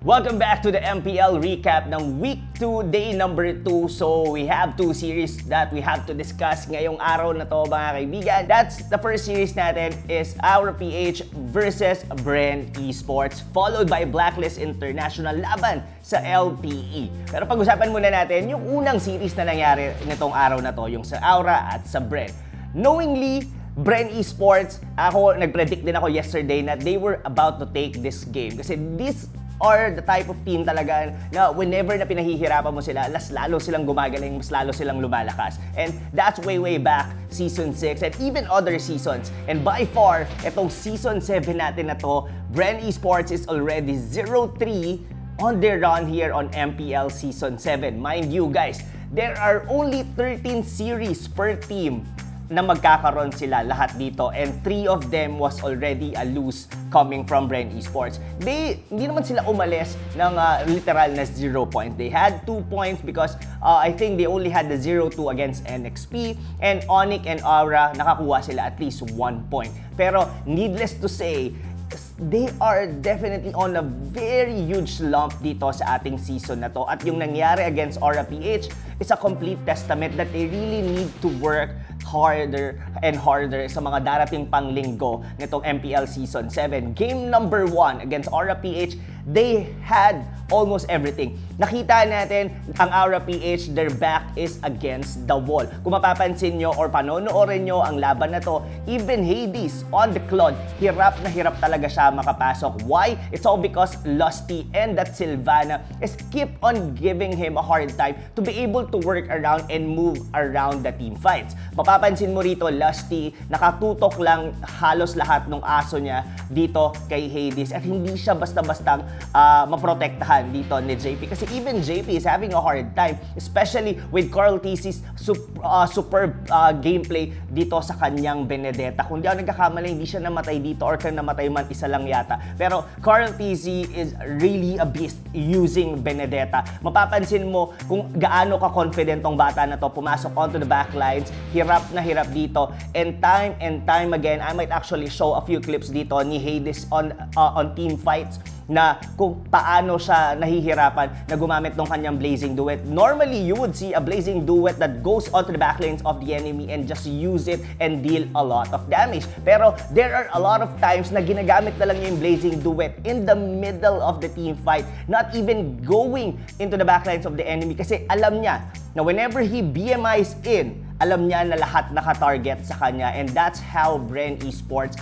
Welcome back to the MPL recap ng Week 2, Day number 2. So, we have two series that we have to discuss ngayong araw na to, mga kaibigan. That's the first series natin is our PH versus BREN Esports, followed by BLACKLIST International laban sa LPE. Pero pag-usapan muna natin yung unang series na nangyari nitong araw na to, yung sa Aura at sa BREN. Knowingly, BREN Esports, nag-predict din ako yesterday na they were about to take this game. Kasi this are the type of team talaga na whenever na pinahihirapan mo sila, mas lalo silang gumagaling, mas lalo silang lumalakas. And that's way back, Season 6 and even other seasons. And by far, itong Season 7 natin na to, BREN Esports is already 0-3 on their run here on MPL Season 7. Mind you guys, there are only 13 series per team na magkakaroon sila lahat dito, and 3 of them was already a lose coming from BREN Esports. Hindi naman sila umalis ng literal na 0 points. They had 2 points because I think they only had the 0-2 against NXP, and Onyx and Aura nakakuha sila at least 1 point. Pero needless to say, they are definitely on a very huge lump dito sa ating season na to. At yung nangyari against Aura PH is a complete testament that they really need to work harder and harder sa mga darating pang linggo nitong MPL Season 7. Game number 1 against Aura PH, they had almost everything. Nakita natin ang Aura PH, their back is against the wall. Kung mapapansin nyo or panonoorin nyo ang laban na to, even Hades on the cloud, hirap na hirap talaga siya makapasok. Why? It's all because Lusty and that Sylvana is keep on giving him a hard time to be able to work around and move around the team fights. Mapapansin mo rito, Lusty, nakatutok lang halos lahat ng aso niya dito kay Hades at hindi siya basta-bastang maprotektahan dito ni JP. Kasi even JP is having a hard time, especially with Carl TC's superb gameplay dito sa kanyang Benedetta. Kung di ako nagkakamali, hindi siya namatay dito or kung namatay man, isa lang yata. Pero Carl TC is really a beast using Benedetta. Mapapansin mo kung gaano ka-confident tong bata na to, pumasok onto the backlines, hirap na hirap dito. And time again, I might actually show a few clips dito ni Hades on team fights na kung paano siya nahihirapan na gumamit ng kanyang Blazing Duet. Normally, you would see a Blazing Duet that goes onto the backlines of the enemy and just use it and deal a lot of damage. Pero there are a lot of times na ginagamit na lang yung Blazing Duet in the middle of the team fight, not even going into the backlines of the enemy kasi alam niya na whenever he BMIs in, alam niya na lahat naka-target sa kanya, and that's how BREN Esports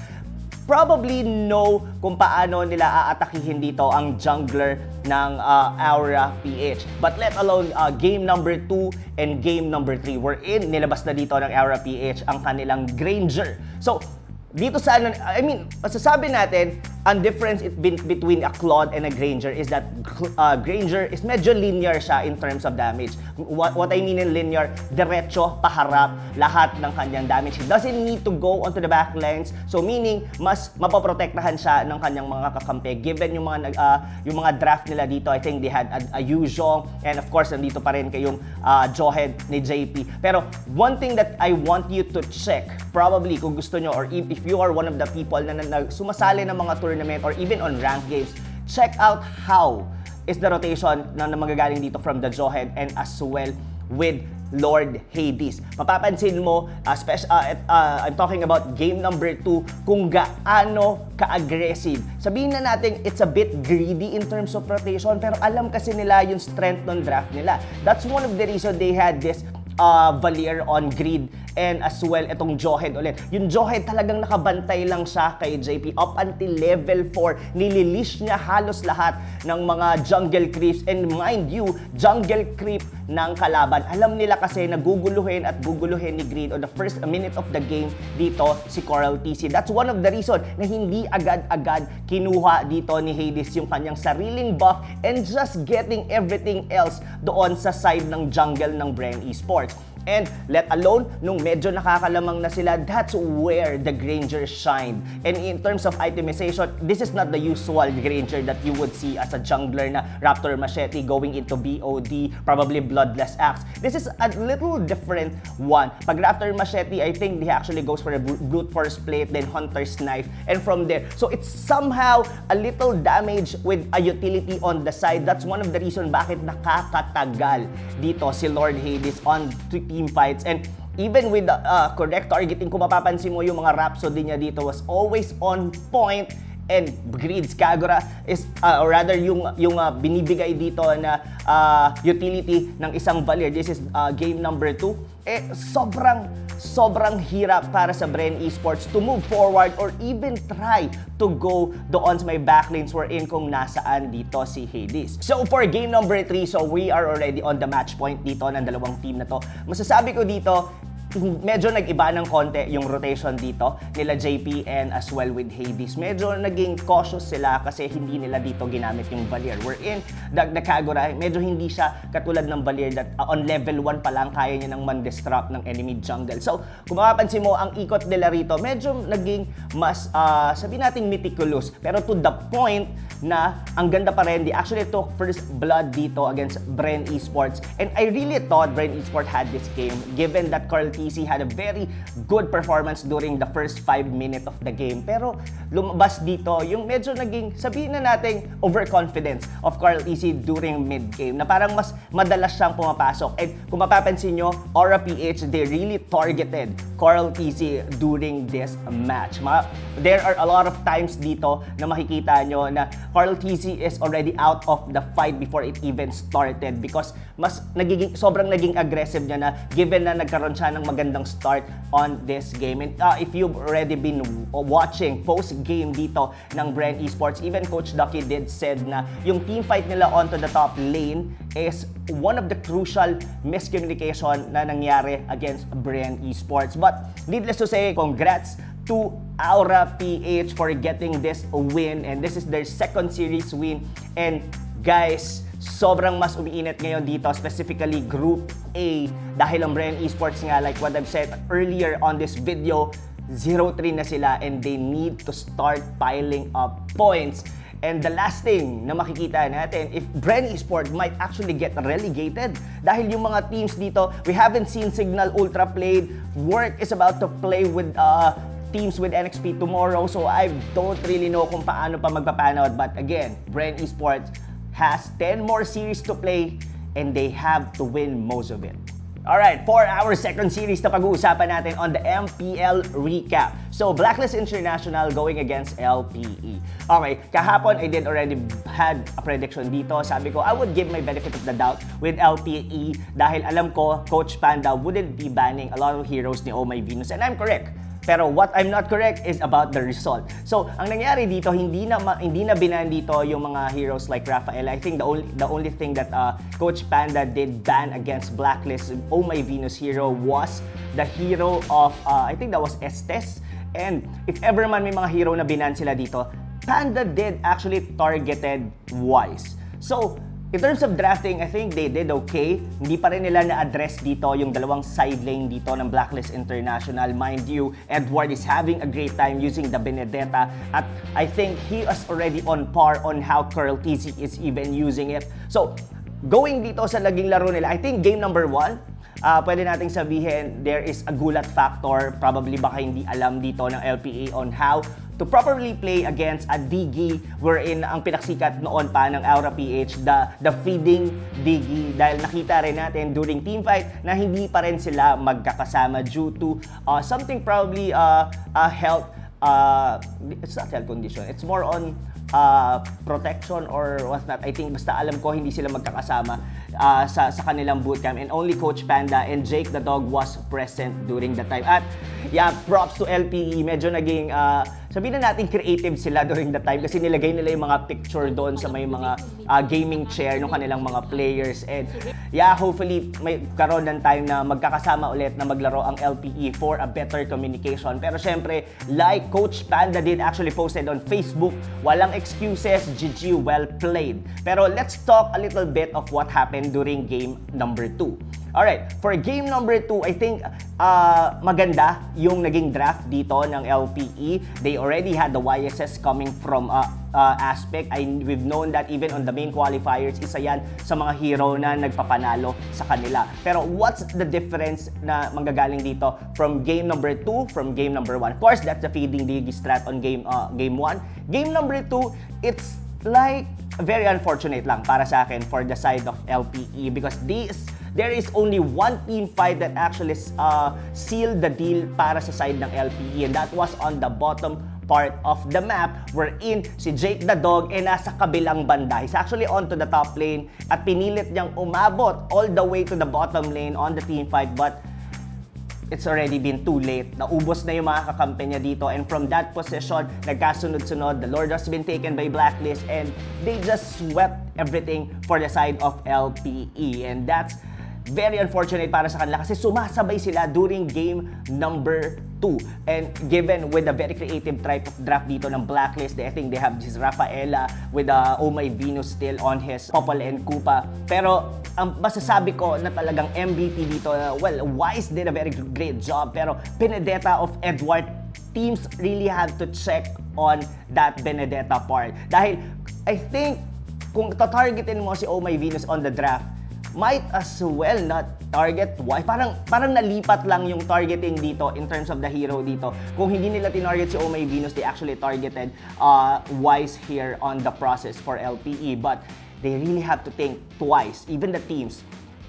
probably know kung paano nila aatakihin dito ang jungler ng Aura PH. But let alone game number 2 and game number 3. We're in, nilabas na dito ng Aura PH ang kanilang Granger. So, dito sa masasabi natin, ang difference between a Claude and a Granger is that Granger is medyo linear siya in terms of damage. What I mean in linear, diretso, paharap, lahat ng kanyang damage. He doesn't need to go onto the backlines. So meaning, mas mapoprotektahan siya ng kanyang mga kakampi. Given yung mga draft nila dito, I think they had a Yuzhong, and of course, nandito pa rin kayong Jawhead ni JP. Pero one thing that I want you to check, probably kung gusto nyo, or if you are one of the people na sumasali ng mga tournament or even on ranked games, check out how is the rotation na magagaling dito from the Jawhead and as well with Lord Hades. Mapapansin mo, I'm talking about game number 2, kung gaano ka-aggressive. Sabihin na natin, it's a bit greedy in terms of rotation, pero alam kasi nila yung strength ng draft nila. That's one of the reason they had this Valier on grid, and as well itong Jawhead ulit. Yung Jawhead talagang nakabantay lang siya kay JP up until level 4. Nililish niya halos lahat ng mga jungle creeps, and mind you, jungle creep ng kalaban. Alam nila kasi naguguluhin at guguluhin ni Green on the first minute of the game dito si Coral TC. That's one of the reason na hindi agad-agad kinuha dito ni Hades yung kanyang sariling buff and just getting everything else doon sa side ng jungle ng BREN Esports. And let alone, nung medyo nakakalamang na sila, that's where the Granger shined. And in terms of itemization, this is not the usual Granger that you would see as a jungler na Raptor Machete going into BOD, probably Bloodless Axe. This is a little different one. Pag Raptor Machete, I think he actually goes for a Brute Force Plate, then Hunter's Knife, and from there. So it's somehow a little damage with a utility on the side. That's one of the reasons bakit nakakatagal dito si Lord Hades on team fights. And even with the correct targeting, kung mapapansin mo yung mga Rhapsody niya dito was always on point. And Greed's Kagura is, or rather yung binibigay dito na utility ng isang Valier. This is game number 2. Sobrang hirap para sa BREN Esports to move forward or even try to go doon sa may backlanes wherein kung nasaan dito si Hades. So for game number 3, so we are already on the match point dito ng dalawang team na to. Masasabi ko dito, medyo nag-iba ng konti yung rotation dito nila JP and as well with Hades. Medyo naging cautious sila kasi hindi nila dito ginamit yung Valier. Wherein the Kagura, medyo hindi siya katulad ng Valier that on level 1 pa lang kaya niya nang man-disrupt ng enemy jungle. So kung mapapansin mo, ang ikot nila rito medyo naging mas sabi nating meticulous, pero to the point na ang ganda pa rin. They actually took first blood dito against BREN Esports, and I really thought BREN Esports had this game given that Carl TC had a very good performance during the first 5 minutes of the game. Pero lumabas dito yung medyo naging, sabihin na natin, overconfidence of Carl TC during mid-game, na parang mas madalas siyang pumapasok. And kung mapapansin nyo, Aura PH, they really targeted Carl TC during this match. There are a lot of times dito na makikita nyo na Carl TC is already out of the fight before it even started because sobrang naging aggressive niya na given na nagkaroon siya ng magandang start on this game. And if you've already been watching post-game dito ng BREN Esports, even Coach Ducky did said na yung team fight nila onto the top lane is one of the crucial miscommunication na nangyari against BREN Esports. But needless to say, congrats to Aura PH for getting this win, and this is their second series win. And guys, sobrang mas umiinit ngayon dito, specifically Group A, dahil ang BREN Esports nga, like what I've said earlier on this video, 0-3 na sila and they need to start piling up points. And the last thing na makikita natin, if BREN Esports might actually get relegated, dahil yung mga teams dito, we haven't seen Signal Ultra played, Work is about to play with teams with NXP tomorrow, so I don't really know kung paano pa magpapanod. But again, BREN Esports has 10 more series to play and they have to win most of it. Alright, for our second series na pag-uusapan natin on the MPL recap. So, BLACKLIST International going against LPE. Okay, kahapon I did already had a prediction dito. Sabi ko, I would give my benefit of the doubt with LPE dahil alam ko, Coach Panda wouldn't be banning a lot of heroes ni Oh My Venus, and I'm correct. Pero what I'm not correct is about the result. So, ang nangyari dito, hindi na binan dito yung mga heroes like Raphael. I think the only thing that Coach Panda did ban against BLACKLIST Oh My Venus hero was the hero of, I think that was Estes. And if ever man may mga hero na binan sila dito, Panda did actually targeted wise. So, in terms of drafting, I think they did okay. Hindi pa rin nila na-address dito yung dalawang side lane dito ng BLACKLIST International. Mind you, Edward is having a great time using the Benedetta, at I think he is already on par on how Carl TC is even using it. So, going dito sa naging laro nila, I think game number 1, pwede nating sabihin there is a gulat factor. Probably baka hindi alam dito ng LPA on how to properly play against a Digi wherein ang pinaksikat noon pa ng Aura PH, the feeding Digi, dahil nakita rin natin during team fight na hindi pa rin sila magkakasama due to something probably health, it's not health condition, it's more on protection or whatnot. I think basta alam ko hindi sila magkakasama sa kanilang bootcamp, and only Coach Panda and Jake the Dog was present during the time. At yeah, props to LPE, medyo naging sabihin na natin creative sila during the time kasi nilagay nila yung mga picture doon sa may mga gaming chair ng kanilang mga players. And yeah, hopefully may karoon ng time na magkakasama ulit na maglaro ang LPE for a better communication. Pero syempre, like Coach Panda did actually posted on Facebook, walang excuses, GG, well played. Pero let's talk a little bit of what happened during game number 2. Alright, for game number 2, I think maganda yung naging draft dito ng LPE. They already had the YSS coming from aspect. We've known that even on the main qualifiers, isa yan sa mga hero na nagpapanalo sa kanila. Pero what's the difference na manggagaling dito from game number 2, from game number 1? Of course, that's the feeding league strat on game 1. Game number 2, it's like very unfortunate lang para sa akin for the side of LPE because there is only one team fight that actually sealed the deal para sa side ng LPE, and that was on the bottom part of the map wherein si Jake the Dog nasa kabilang banda. He's actually onto the top lane at pinilit niyang umabot all the way to the bottom lane on the team fight, but it's already been too late. Naubos na yung mga kakampi niya dito, and from that position, nagkasunod-sunod. The Lord has been taken by BLACKLIST, and they just swept everything for the side of LPE. And that's very unfortunate para sa kanila kasi sumasabay sila during game number 2. And given with a very creative type of draft dito ng BLACKLIST, I think they have this Rafaela with Oh My Venus still on his Popol and Kupa. Pero ang masasabi ko na talagang MVP dito, well, Wise did a very great job, pero Benedetta of Edward, teams really have to check on that Benedetta part. Dahil I think kung tatargetin mo si Oh My Venus on the draft, might as well not target Wise. Parang nalipat lang yung targeting dito in terms of the hero dito. Kung hindi nila tinarget si Oh My Venus, they actually targeted Wise here on the process for LPE. But they really have to think twice. Even the teams,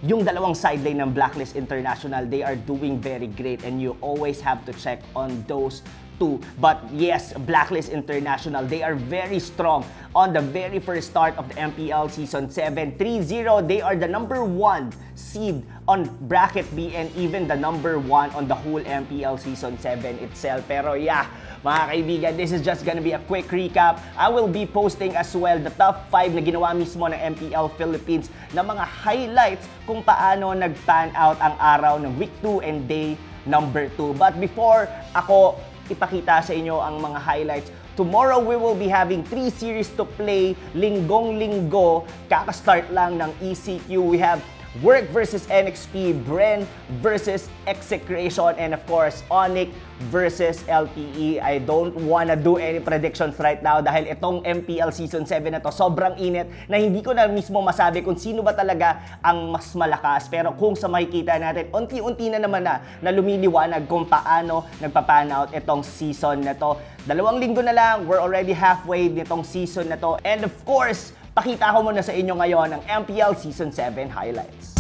yung dalawang sideline ng BLACKLIST International, they are doing very great, and you always have to check on those two. But yes, BLACKLIST International, they are very strong on the very first start of the MPL Season 7. 3-0, they are the number 1 seed on Bracket B and even the number 1 on the whole MPL Season 7 itself. Pero yeah, mga kaibigan, this is just gonna be a quick recap. I will be posting as well the top 5 na ginawa mismo ng MPL Philippines na mga highlights kung paano nag-pan out ang araw ng Week 2 and Day number 2. But before ako ipakita sa inyo ang mga highlights, tomorrow we will be having 3 series to play. Linggong-linggo, kakastart lang ng ECQ. We have Work versus NXP, BREN versus Execration, and of course, Onyx versus LPE. I don't wanna do any predictions right now dahil itong MPL Season 7 na to, sobrang init na hindi ko na mismo masabi kung sino ba talaga ang mas malakas. Pero kung sa makikita natin, unti-unti na naman na lumiliwanag kung paano nagpa-pan out itong season na to. 2 linggo na lang, we're already halfway nitong season na to. And of course, pakita ko muna sa inyo ngayon ang MPL Season 7 highlights.